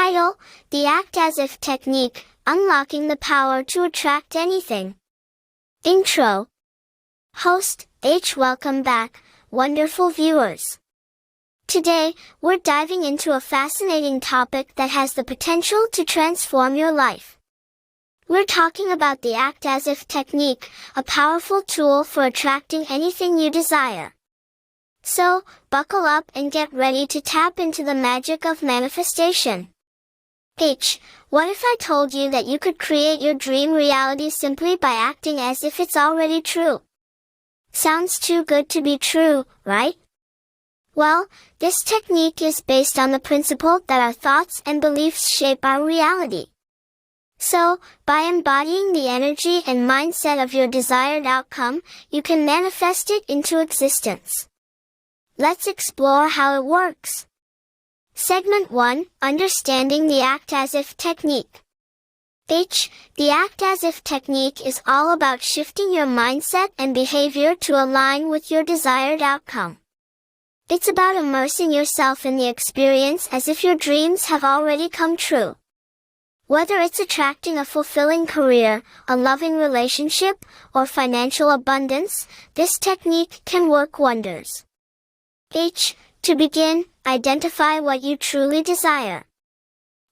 Title: The Act As If Technique, Unlocking the Power to Attract Anything. Intro. Host, H. Welcome back, wonderful viewers. Today, we're diving into a fascinating topic that has the potential to transform your life. We're talking about the Act As If technique, a powerful tool for attracting anything you desire. So, buckle up and get ready to tap into the magic of manifestation. H. What if I told you that you could create your dream reality simply by acting as if it's already true? Sounds too good to be true, right? Well, this technique is based on the principle that our thoughts and beliefs shape our reality. So, by embodying the energy and mindset of your desired outcome, you can manifest it into existence. Let's explore how it works. Segment 1, Understanding the Act As If Technique. H. The Act As If technique is all about shifting your mindset and behavior to align with your desired outcome. It's about immersing yourself in the experience as if your dreams have already come true. Whether it's attracting a fulfilling career, a loving relationship, or financial abundance, this technique can work wonders. H. To begin, identify what you truly desire.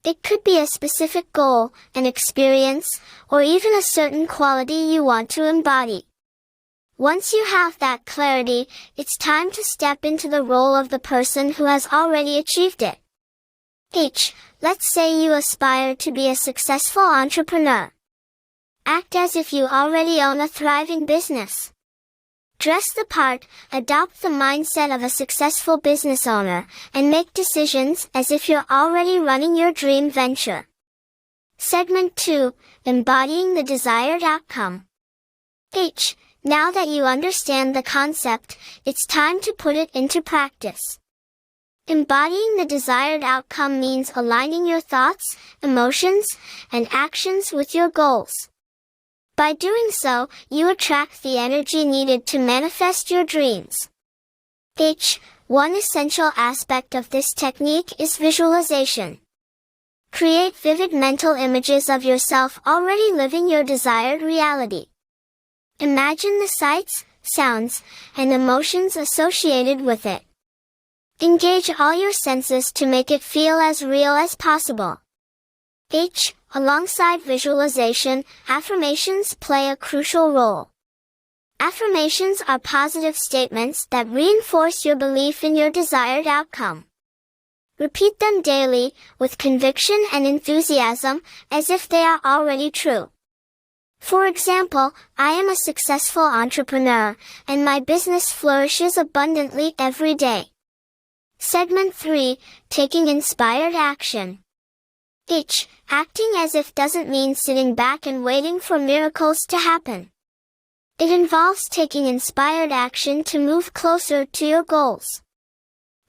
It could be a specific goal, an experience, or even a certain quality you want to embody. Once you have that clarity, it's time to step into the role of the person who has already achieved it. H. Let's say you aspire to be a successful entrepreneur. Act as if you already own a thriving business. Dress the part, adopt the mindset of a successful business owner, and make decisions as if you're already running your dream venture. Segment 2, Embodying the Desired Outcome. H. Now that you understand the concept, it's time to put it into practice. Embodying the desired outcome means aligning your thoughts, emotions, and actions with your goals. By doing so, you attract the energy needed to manifest your dreams. H. One essential aspect of this technique is visualization. Create vivid mental images of yourself already living your desired reality. Imagine the sights, sounds, and emotions associated with it. Engage all your senses to make it feel as real as possible. H. Alongside visualization, affirmations play a crucial role. Affirmations are positive statements that reinforce your belief in your desired outcome. Repeat them daily, with conviction and enthusiasm, as if they are already true. For example, I am a successful entrepreneur, and my business flourishes abundantly every day. Segment 3, Taking Inspired Action. H. Acting as if doesn't mean sitting back and waiting for miracles to happen. It involves taking inspired action to move closer to your goals.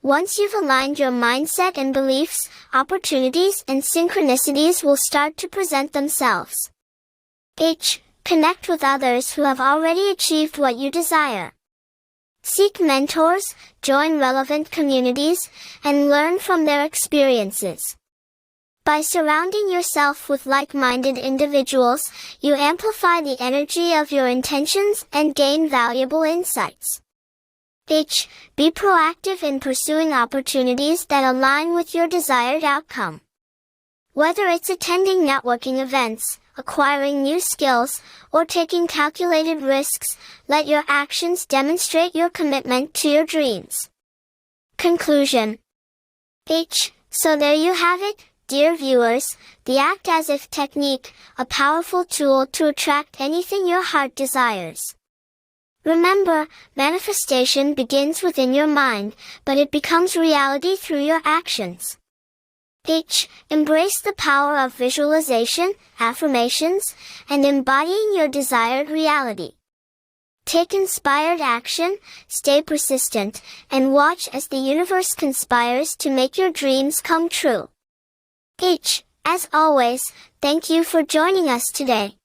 Once you've aligned your mindset and beliefs, opportunities and synchronicities will start to present themselves. H. Connect with others who have already achieved what you desire. Seek mentors, join relevant communities, and learn from their experiences. By surrounding yourself with like-minded individuals, you amplify the energy of your intentions and gain valuable insights. H. Be proactive in pursuing opportunities that align with your desired outcome. Whether it's attending networking events, acquiring new skills, or taking calculated risks, let your actions demonstrate your commitment to your dreams. Conclusion. H. So there you have it, dear viewers, the Act As If technique, a powerful tool to attract anything your heart desires. Remember, manifestation begins within your mind, but it becomes reality through your actions. H. Embrace the power of visualization, affirmations, and embodying your desired reality. Take inspired action, stay persistent, and watch as the universe conspires to make your dreams come true. H. As always, thank you for joining us today.